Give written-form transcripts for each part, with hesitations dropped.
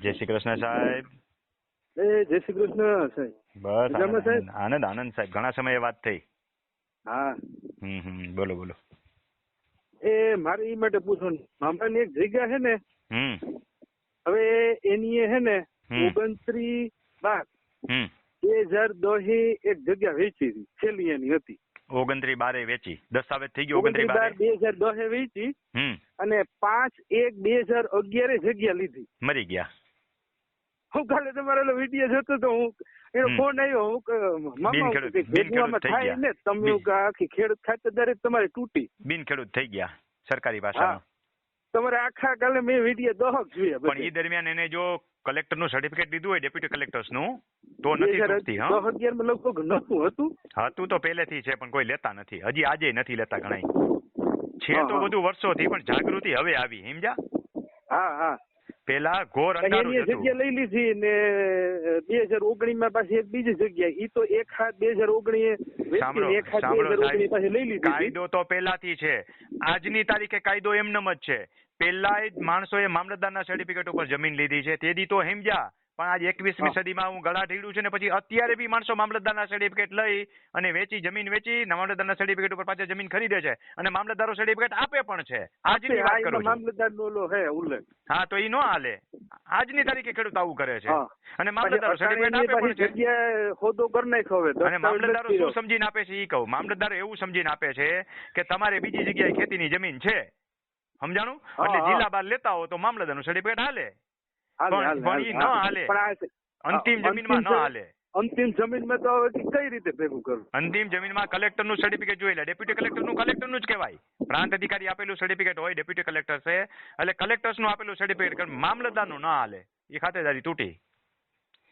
જય શ્રી કૃષ્ણ સાહેબ. જય શ્રી કૃષ્ણ સાહેબ. બસ મજામાં સાહેબ? આનંદ આનંદ સાહેબ, ઘણા સમયે વાત થઈ. હા, બોલો બોલો. મારે એ માટે પૂછવાનું, મામાની એક જગ્યા છે ને, હમ હવે એની હે ને હમ 29/12/2010 એક જગ્યા વેચી હતી, છેલ્લી એની હતી 29/12 વેચી, દસ્તાવેજ થઈ ગયો 29/12. 29/12/2010 વેચી હમ અને 5/1/2011 જગ્યા લીધી. મરી ગયા. હું કાલે તમારો વિડીયો જોતો તો હું એનો ફોન આવ્યો, હું મામા ભેગવામાં થાય ને તમે આખી ખેડૂત ખાતેદારી તમારી તૂટી, બિનખેડૂત થઈ ગયા સરકારી ભાષામાં. તમારે આખા કાલે મેં વિડીયો દહક જોયા. પણ એ દરમિયાન એને જો કલેક્ટર નું સર્ટિફિકેટ લીધું હોય ડેપ્યુટી કલેક્ટર્સ નું તો નથી તૂટતી. 2011 માં લગભગ નતું હતું તો પહેલેથી છે પણ કોઈ લેતા નથી, હજી આજે નથી લેતા ઘણા છે તો બધું વર્ષોથી, પણ જાગૃતિ હવે આવી, સમજ્યા? હા હા. પેલા ઘોર અંધારું હતું. જગ્યા લઈ લીધી ને 2019 માં પાછી એક બીજી જગ્યા, ઈ તો 1/7/2019 કાયદો તો પેલાથી છે, આજની તારીખે કાયદો એમનેમ જ છે. પેલા જ માણસોએ મામલતદારના સર્ટિફિકેટ ઉપર જમીન લીધી છે, તેથી તો સમજ્યા. પણ આજ 21મી સદીમાં હું ગળા ઢીડું છે ને પછી અત્યારે બી માણસો મામલતદારના સર્ટિફિકેટ લઈ અને જમીન વેચી મામલતદારના સર્ટિફિકેટ ઉપર પાછા જમીન ખરીદે છે અને મામલતદારો સર્ટિફિકેટ આપે પણ છે. આજની વાત કરું છું. મામલતદારનો ઓલો હે ઉલ્લેખ. હા, તો ઈ નો હાલે. આજની તારીખે ખેડૂત આવું કરે છે અને મામલતદારો સર્ટિફિકેટ આપે પણ છે. જગ્યાએ હોદો કરી નાખ્યો હવે. અને મામલતદારો શું સમજીને આપે છે ઈ કહું. મામલતદારો એવું સમજીને આપે છે કે તમારે બીજી જગ્યાએ ખેતીની જમીન છે, સમજાણું? એટલે જિલ્લા બાર લેતા હો તો મામલતદારનું સર્ટિફિકેટ હાલે, પણ ઈ ન હાલે. અંતિમ જમીનમાં ન હાલે. અંતિમ જમીનમાં તો કઈ રીતે ભેગું કરવું? અંતિમ જમીનમાં કલેક્ટરનું સર્ટિફિકેટ જોઈ લે. ડેપ્યુટી કલેક્ટરનું જ કહેવાય. પ્રાંત અધિકારી આપેલું સર્ટિફિકેટ હોય ડેપ્યુટી કલેક્ટર છે, એટલે કલેક્ટર્સનું આપેલું સર્ટિફિકેટ મામલતદારનું ના હાલે. એ ખાતેદારી તૂટી.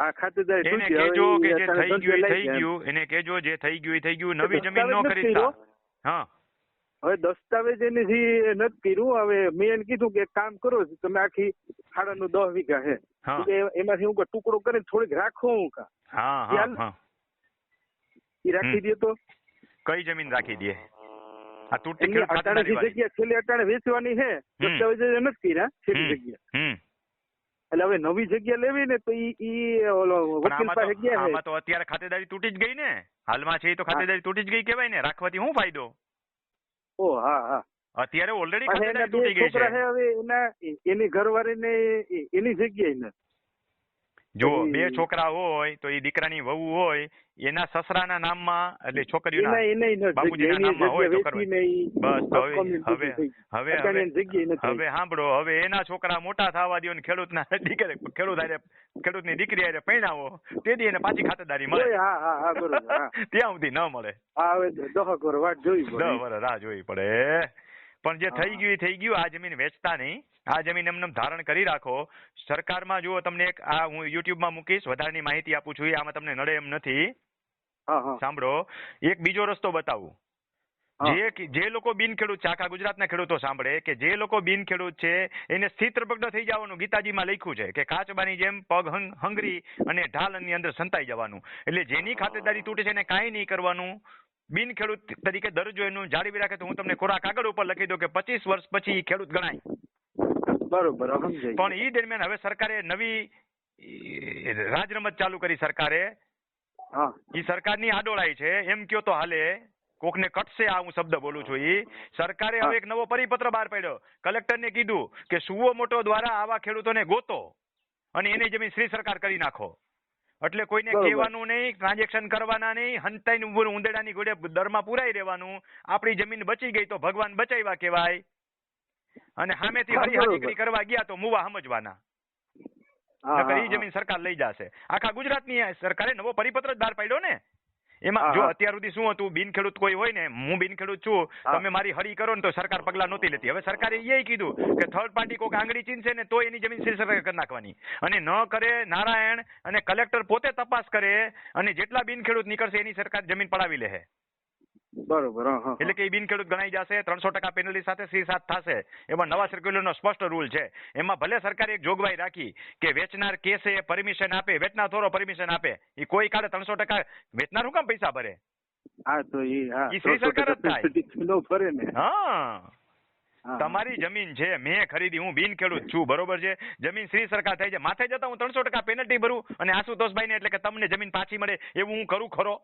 આ ખાતેદારી એને કેજો કે જે થઈ ગયું થઈ ગયું, એને કેજો જે થઈ ગયું થઈ ગયું, નવી જમીન ન ખરીદતા. હા, હવે દસ્તાવેજ એને જે નથી કર્યું, હવે મેં એને કીધું કે એક કામ કરો, તમે આખી 10.5 વીઘા છે એમાંથી હું ટુકડો કરીને થોડીક રાખો, હું કા રાખી દે તો કઈ જમીન રાખી દે? આ તૂટી જગ્યા છેલ્લે અટાણે વેચવાની છે, દસ્તાવેજ નથી કર્યા છેલ્લી જગ્યા. એટલે હવે નવી જગ્યા લેવી ને તો આમાં તો અત્યારે ખાતેદારી તૂટી જ ગઈ ને, હાલમાં છે તો ખાતેદારી તૂટી જ ગઈ કહેવાય ને. રાખવાથી શું ફાયદો? ઓ હા હા, અત્યારે ઓલરેડી ખાતેદારી તૂટી ગઈ છે. હવે એની ઘરવાળીને એની જગ્યાએ ને જો 2 છોકરા હોય તો એ દીકરાની વહુ હોય એના સસરાના નામમાં, એટલે છોકરીઓના બાપુજીના નામમાં હોય તો કરવાય. બસ હવે સાંભળો, હવે એના છોકરા મોટા થવા દો ને ખેડૂતની દીકરી હારે પરણાવો, તેથી એને પાછી ખાતેદારી મળે. ત્યાં સુધી ન મળે. 10 વર્ષ રાહ જોવી પડે. પણ જે થઈ ગયું થઈ ગયું. આ જમીન વેચતા નહીં, આ જમીન એમને ધારણ કરી રાખો. સરકારમાં જુઓ, તમને એક આ હું યુટ્યુબમાં મૂકીશ, વધારાની માહિતી આપું છું, આમાં તમને નડે એમ નથી. સાંભળો, એક બીજો રસ્તો બતાવું. જે લોકો બિનખેડૂત છે, આખા ગુજરાતના ખેડૂતો સાંભળે કે જે લોકો બિનખેડૂત છે એને સ્થિતપ્રજ્ઞ થઈ જવાનું ગીતાજીમાં લખ્યું છે કે કાચબાની જેમ પગ હંગરી અને ઢાલની અંદર સંતાઈ જવાનું. એટલે જેની ખાતેદારી તૂટે છે એને કાંઈ નહીં કરવાનું. બિનખેડૂત તરીકે દરજ્જો એનું જાળવી રાખે તો હું તમને કોરા કાગળ ઉપર લખી દઉં કે 25 વર્ષ પછી ખેડૂત ગણાય. બરોબર. પણ એ દરમિયાન હવે સરકારે નવી રાજરમત ચાલુ કરી. સરકારે એ સરકારની આડોળાઈ છે એમ કયો તો હાલે, કોકને કટશે આ હું શબ્દ બોલું છું. એ સરકારે હવે એક નવો પરિપત્ર બહાર પાડ્યો. કલેક્ટરને કીધું કે સુઓ મોટો દ્વારા આવા ખેડૂતોને ગોતો અને એની જમીન શ્રી સરકાર કરી નાખો. એટલે કોઈને કહેવાનું નહીં, ટ્રાન્ઝેક્શન કરવાના નહીં, હંતાઈને ઉંદેડાની ઘોડે દરમાં પુરાઈ રહેવાનું. આપણી જમીન બચી ગઈ તો ભગવાન બચાવ્યા કહેવાય, અને સામેથી હરિહરીકરી કરવા ગયા તો મુવા સમજવાના. નકર ઈ જમીન સરકાર લઈ જશે. આખા ગુજરાતની સરકારે નવો પરિપત્ર જ બહાર પાડ્યો ને. એમાં જો અત્યાર સુધી શું હતું, બિનખેડૂત કોઈ હોય ને, હું બિનખેડૂત છું, તમે મારી હરી કરો ને તો સરકાર પગલા નહોતી લેતી. હવે સરકારે એ કીધું કે થર્ડ પાર્ટી કોઈ આંગળી ચીનશે ને તો એની જમીન શ્રી સરકાર કરી નાખવાની. અને ન કરે નારાયણ અને કલેક્ટર પોતે તપાસ કરે અને જેટલા બિનખેડૂત નીકળશે એની સરકાર જમીન પડાવી લે. બરોબર. એટલે કે બિનખેડૂત ગણાઈ જશે. 300% પેનલ્ટી સાથે શ્રી 7 થશે. એમાં નવા સર્ક્યુલરનો સ્પષ્ટ રૂલ છે. એમાં ભલે સરકારે એક જોગવાઈ રાખી કે વેચનાર કેસે પરમિશન આપે, વેચનાર થોડો પરમિશન આપે, એ કોઈ કાળે 300% વેચનાર શું કામ પૈસા ભરે? હા, તો શ્રી સરકાર જ થાય. ફરે ને. હા, તમારી જમીન છે, મેં ખરીદી, હું બિન ખેડૂત છું, બરોબર છે, જમીન શ્રી સરકાર થાય છે, માથે જતા હું 300% પેનલ્ટી ભરું અને આશુતોષભાઈ ને એટલે કે તમને જમીન પાછી મળે એવું હું કરું ખરો?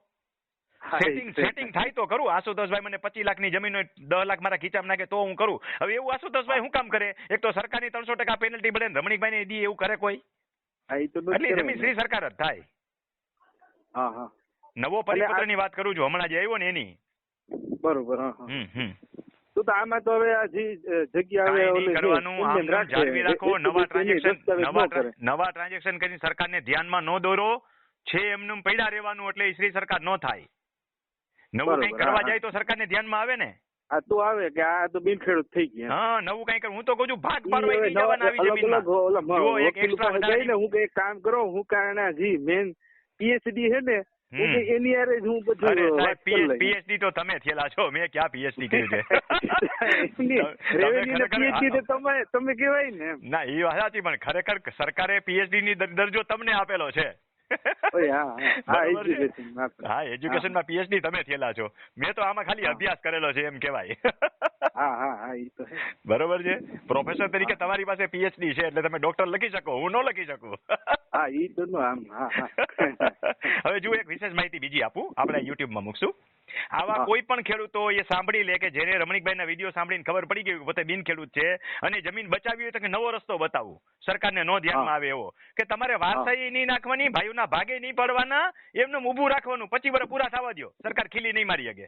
સેટિંગ થાય તો કરું. આશુતોષભાઈ મને 25 લાખની જમીન હોય, 10 લાખ મારા ખીચામાં નાખે તો હું કરું. હવે એવું આશુતોષભાઈ શું કામ કરે? એક તો સરકારની 300% પેનલ્ટી ભરે, રમણીકભાઈ ને દી એવું કરે કોઈ? એટલે જમીન શ્રી સરકાર જ થાય. નવો પરિપત્રની વાત કરું છું, હમણાં જે આવ્યો ને એની. બરોબર. તો આમાં તો હવે આ જગ્યા જાળવી રાખો, નવા ટ્રાન્ઝેક્શન કરીને સરકારને ધ્યાનમાં ન દોરો, છે એમનું પડ્યા રહેવાનું, એટલે શ્રી સરકાર ન થાય. નવું કઈ કરવા જાય તો સરકારને ધ્યાનમાં આવે ને. આ તો આવે કે આ તો બિન ખેડૂત થઈ ગયા. હા, નવું કઈ કર. હું તો કહું છું ભાગ પાડવા નહીં જવાના આવી જમીનમાં. જો એક એક્સ્ટ્રા વધારે હું કે કામ કરો, હું કારણે જી મેન પીએચડી છે ને, એની યારે જ હું બધું પીએચડી તો તમે થયેલા છો, મેં ક્યાં પીએચડી કર્યું છે? તમે કેવાય ને. ના, એ વાત સાચી, પણ ખરેખર સરકારે પીએચડી ની દરજ્જો તમને આપેલો છે. હા, એજ્યુકેશનમાં પીએચડી તમે થયેલા છો, મેં તો આમાં ખાલી અભ્યાસ કરેલો છે એમ કેવાય. બરોબર છે, પ્રોફેસર તરીકે તમારી પાસે પીએચડી છે એટલે તમે ડોક્ટર લખી શકો, હું ન લખી શકું. હવે જો એક વિશેષ માહિતી બીજી આપું, આપણે યુટ્યુબમાં મૂકશું. આવા કોઈ પણ ખેડૂતો એ સાંભળી લે કે જેને રમણીકભાઈના વિડીયો સાંભળીને ખબર પડી ગઈ પોતે બિન ખેડૂત છે અને જમીન બચાવી હોય તો કે નવો રસ્તો બતાવું, સરકારને નો ધ્યાનમાં આવે એવો, કે તમારે વારસાઈ નહીં નાખવાની, ભાઈઓના ભાગે નહીં પડવાના, એમનું ઊભું રાખવાનું, 25 વર્ષ પૂરા થવા દો, સરકાર ખીલી નહીં મારી શકે.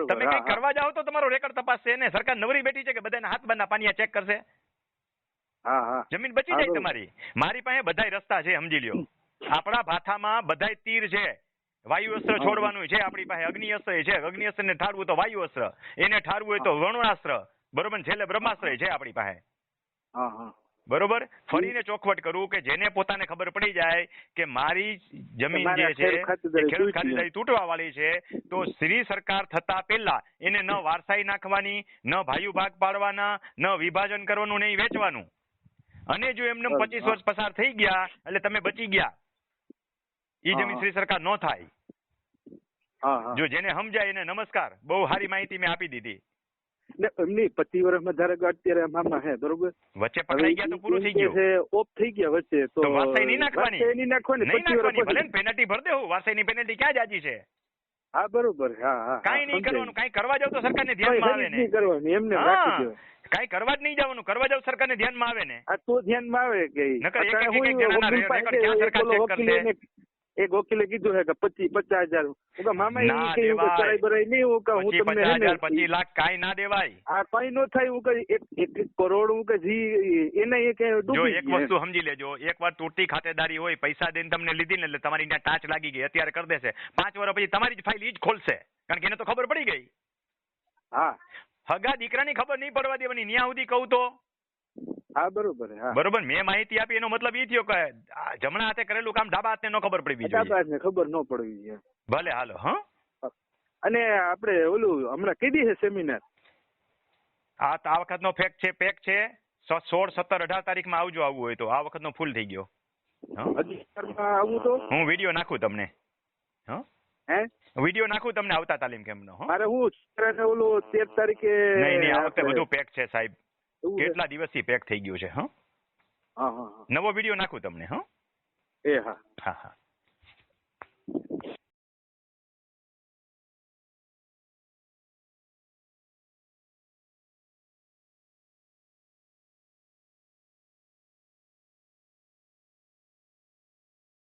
તમે કઈ કરવા જાઓ તો તમારો રેકર્ડ તપાસશે ને, સરકાર નવરી બેઠી છે કે બધાના હાથ બારના પાનિયા ચેક કરશે? જમીન બચી જાય તમારી. મારી પાસે બધાય રસ્તા છે, સમજી લ્યો. આપણા ભાથામાં બધાય તીર છે. વાયુ અસ્ત્ર છોડવાનું છે આપણી પાસે, અગ્નિ અસ્ત્ર છે, અગ્નિ અસ્ત્ર ને ઠારવું તો વાયુ અસ્ત્ર, એને ઠારવું હોય તો વરુણાસ્ત્ર, બરોબર, છેલ્લે બ્રહ્માસ્ત્ર છે આપણી પાસે. બરોબર. ફરીને ચોખવટ કરું કે જેને પોતાને ખબર પડી જાય કે મારી જમીન જે છે ખેડૂત ખાતેદારી તૂટવા વાળી છે, તો શ્રી સરકાર થતા પહેલા એને ન વારસાઈ નાખવાની, ન ભાઈઓ ભાગ પાડવાના, ન વિભાજન કરવાનું, નહીં વેચવાનું. અને જો એમને 25 વર્ષ પસાર થઈ ગયા એટલે તમે બચી ગયા, ઈ જમીન શ્રી સરકાર નો થાય. જો જેને સમજાય એને નમસ્કાર, બહુ સારી માહિતી મેં આપી દીધી. એમની 25 વર્ષમાં ધારો કે અત્યારે મામા હે, બરોબર, વચ્ચે પકડાઈ ગયા તો પૂરું થઈ ગયું, ઓફ થઈ ગયા વચ્ચે, તો વારસાઈ નહીં નાખવાની, ભલે પેનલ્ટી ભર દેવું, વારસાઈની પેનલ્ટી ક્યાં જાજી છે? હા, બરોબર. કાઈ નહીં કરવાનું, કાઈ કરવા જાવ તો સરકારને ધ્યાનમાં આવે ને. એમને રાખી દો, કાઈ કરવા જ નહીં જવાનું, કરવા જાવ સરકારને ધ્યાનમાં આવે ને. આ તો ધ્યાનમાં આવે કે એક વકીલે કીધું છે કે 50,000 મામા એવું કહ્યું કે ચડાઈ બરાઈ નહીં, હું કહું હું તમને 25 લાખ કાઈ ના દેવાય. આ કઈ નો થાય, હું કહી 1 કરોડ હું કે જી એને એક જો એક વસ્તુ સમજી લેજો, એક વાર તૂટતી ખાતેદારી હોય, પૈસા દઈને તમને લીધી ને એટલે તમારી ત્યાં ટાચ લાગી ગઈ, અત્યારે કરી દેશે, 5 વર્ષ પછી તમારી જ ફાઇલ ઈ જ ખોલશે, કારણ કે એને તો ખબર પડી ગઈ. હગા દીકરાની ખબર નહીં પડવા દેવાની, ન્યા સુધી કહું તો. બરોબર. બરોબર, મેં માહિતી આપી એનો મતલબ એ થયો કે જમણા હાથે કરેલું કામ ડાબા હાથે ન ખબર પડવી જોઈએ. ડાબા હાથને ખબર ન પડવી જોઈએ. ભલે, હાલો. અને આપણે ઓલું હમણાં કીધી છે સેમિનાર, આ વખતનો પેક છે 16, 17, 18 તારીખમાં આવજો, આવવું હોય તો. આ વખતનો ફૂલ થઈ ગયો. આવું તો હું વિડીયો નાખું તમને. વિડીયો નાખું તમને આવતા તાલીમ કેમ્પનો. મારે હું ઓલું 13 તારીખે નહીં, આ વખતે બધું પેક છે સાહેબ, કેટલા દિવસથી પેક થઈ ગયું છે. નવો વિડીયો નાખું તમને. હા. હા.